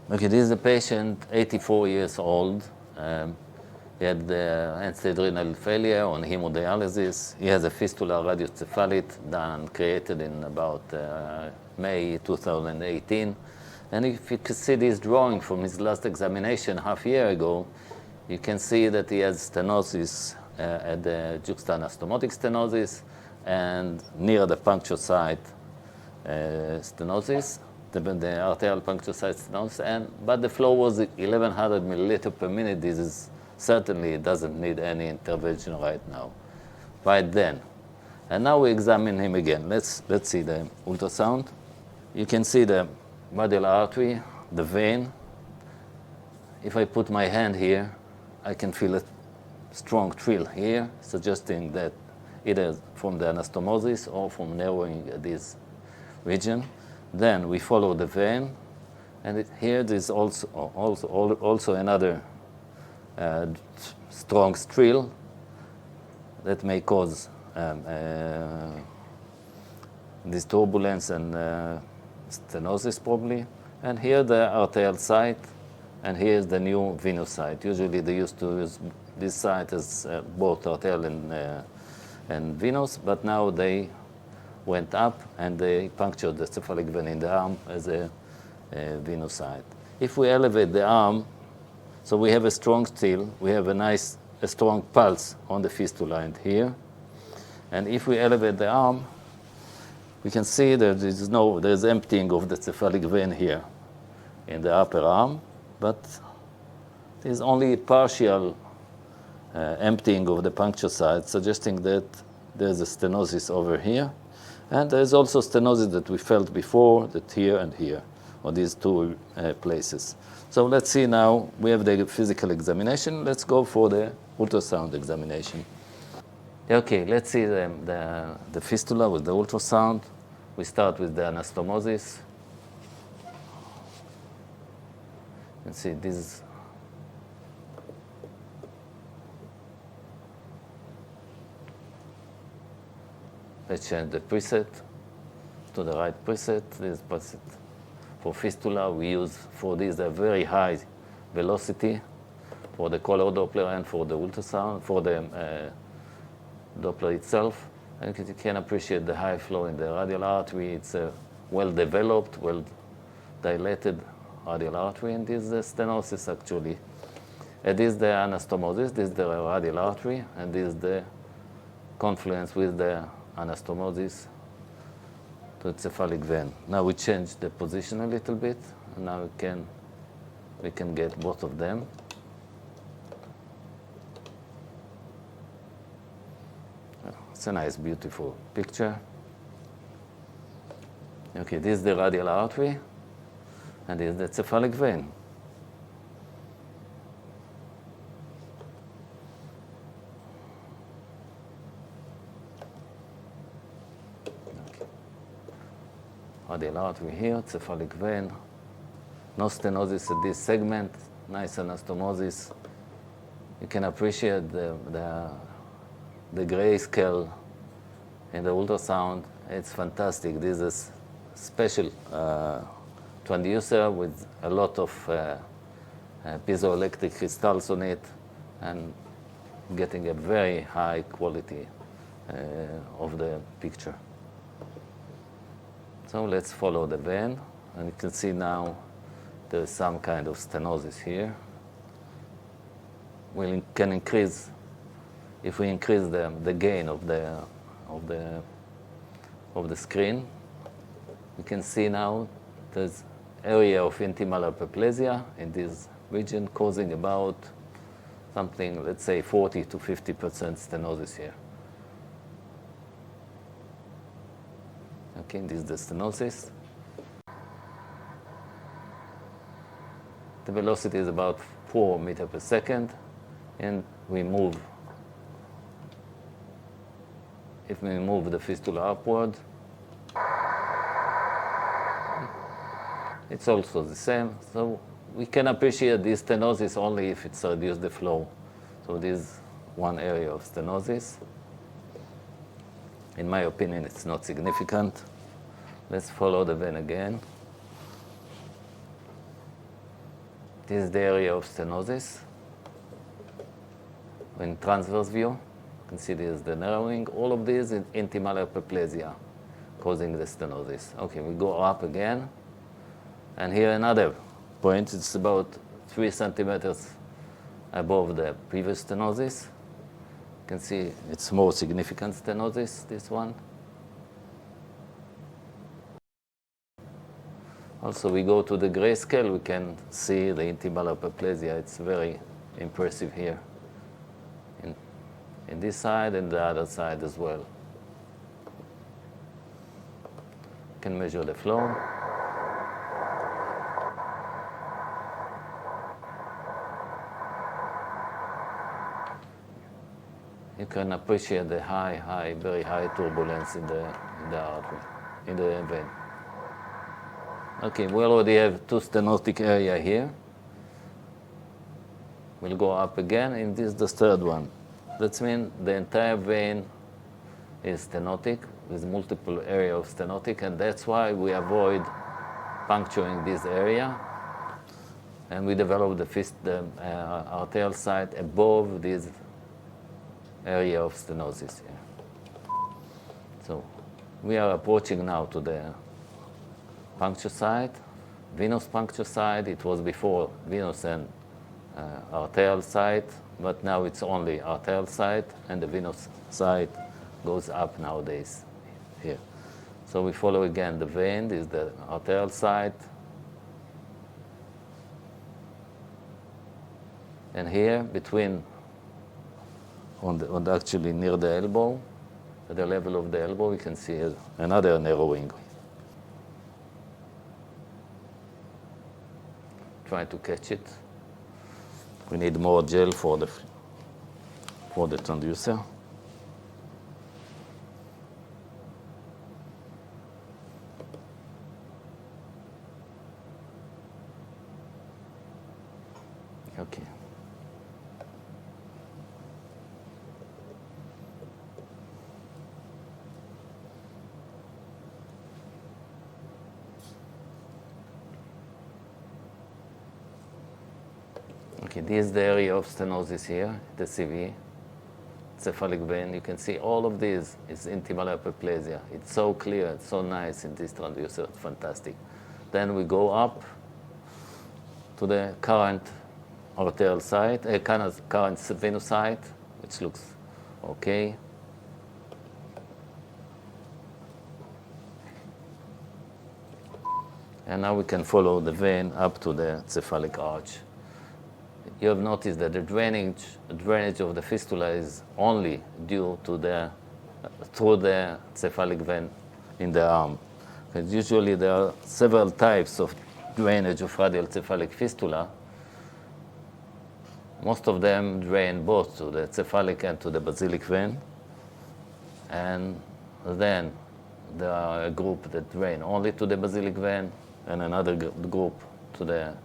Okay, this is a patient, 84 years old. He had end-stage renal failure on hemodialysis. He has a fistula radiocephalite done, created in about May 2018. And if you can see this drawing from his last examination half a year ago, you can see that he has stenosis at the juxta-anastomotic stenosis and near the puncture site stenosis, the arterial puncture site stenosis. But the flow was 1100 milliliter per minute. This is certainly doesn't need any intervention right now, right then. And now we examine him again. Let's see the ultrasound. You can see the radial artery, the vein. If I put my hand here, I can feel a strong thrill here, suggesting that either from the anastomosis or from narrowing this region. Then we follow the vein, and here there's also another strong thrill that may cause this turbulence and stenosis probably. And here the arterial site, and here's the new venous site. Usually they used to use this site as both arterial and venous, but now they went up and they punctured the cephalic vein in the arm as a venous site. If we elevate the arm, so we have a strong still, we have a strong pulse on the fistula end here. And if we elevate the arm, we can see that there's emptying of the cephalic vein here in the upper arm, but there's only partial emptying of the puncture site, suggesting that there's a stenosis over here. And there's also stenosis that we felt before, that here and here, on these two places. So let's see now, we have the physical examination. Let's go for the ultrasound examination. Okay, let's see the fistula with the ultrasound. We start with the anastomosis. You can see this. Let's change the preset to the right preset. This preset for fistula we use for this a very high velocity for the color Doppler and for the ultrasound, for the Doppler itself. And you can appreciate the high flow in the radial artery. It's a well-developed, well-dilated radial artery, and this is the stenosis actually. This is the anastomosis, this is the radial artery, and this is the confluence with the anastomosis to the cephalic vein. Now we change the position a little bit, and now we can get both of them. It's a nice, beautiful picture. Okay, this is the radial artery, and this is the cephalic vein. Radial artery here, cephalic vein. No stenosis at this segment, nice anastomosis. You can appreciate the grayscale in the ultrasound. It's fantastic. This is special transducer with a lot of piezoelectric crystals on it, and getting a very high quality of the picture. So let's follow the vein, and you can see now there's some kind of stenosis here. We can increase, if we increase the gain of the screen, you can see now there's area of intimalar hyperplasia in this region, causing about something, let's say 40 to 50% stenosis here. Okay, this is the stenosis. The velocity is about 4 meters per second, and we move. If we move the fistula upward, it's also the same. So we can appreciate this stenosis only if it's reduced the flow. So this is one area of stenosis. In my opinion, it's not significant. Let's follow the vein again. This is the area of stenosis. In transverse view, you can see this is the narrowing. All of this is intimal hyperplasia causing the stenosis. Okay, we go up again. And here another point, it's about 3 centimeters above the previous stenosis. You can see it's more significant stenosis, this one. Also, we go to the grayscale, we can see the intimal hyperplasia. It's very impressive here. In this side and the other side as well. You can measure the flow. You can appreciate the very high turbulence in the artery, in the vein. Okay, we already have 2 stenotic area here. We'll go up again, and this is the third one. That means the entire vein is stenotic, with multiple areas of stenotic, and that's why we avoid puncturing this area. And we develop the arterial site above this area of stenosis here. So we are approaching now to the puncture site, venous puncture site. It was before venous and arterial site, but now it's only arterial site, and the venous site goes up nowadays here. So we follow again the vein. This is the arterial site. And here, between, actually near the elbow, at the level of the elbow, we can see another narrowing. Try to catch it. We need more gel for the transducer. Okay. Okay, this is the area of stenosis here, the CV, cephalic vein. You can see all of this is intimal hyperplasia. It's so clear, it's so nice in this transducer, it's fantastic. Then we go up to the current arterial site, current venous site, which looks okay. And now we can follow the vein up to the cephalic arch. You have noticed that the drainage of the fistula is only due to through the cephalic vein in the arm. Because usually there are several types of drainage of radial cephalic fistula. Most of them drain both to the cephalic and to the basilic vein. And then there are a group that drain only to the basilic vein, and another group to the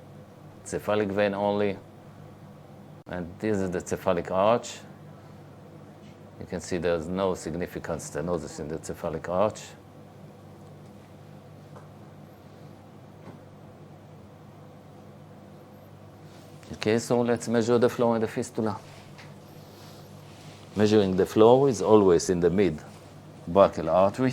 cephalic vein only. And this is the cephalic arch. You can see there's no significant stenosis in the cephalic arch. Okay, so let's measure the flow in the fistula. Measuring the flow is always in the mid-brachial artery.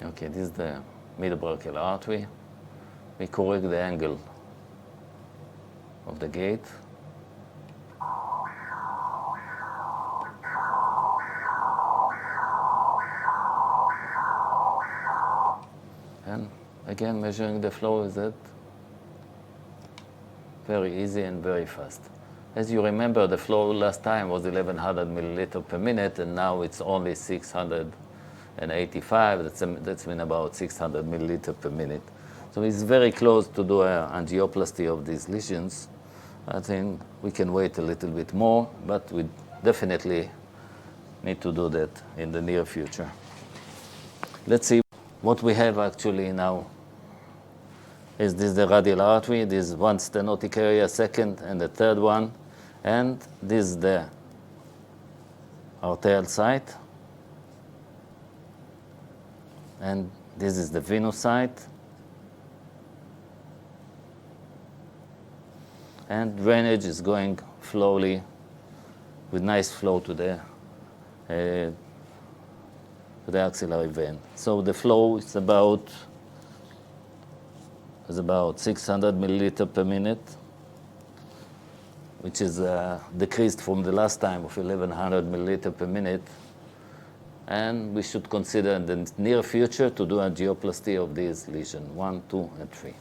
Okay, this is the mid-brachial artery. We correct the angle of the gate. And again, measuring the flow is very easy and very fast. As you remember, the flow last time was 1100 milliliter per minute, and now it's only 685. That's been about 600 milliliter per minute. So it's very close to do an angioplasty of these lesions. I think we can wait a little bit more, but we definitely need to do that in the near future. Let's see what we have actually now is this the radial artery, this one stenotic area, second, and the third one, and this is the arterial site, and this is the venous site, and drainage is going slowly with nice flow to the axillary vein. So the flow is about 600 milliliter per minute, which is decreased from the last time of 1100 milliliter per minute. And we should consider in the near future to do angioplasty of these lesions, 1, 2, and 3.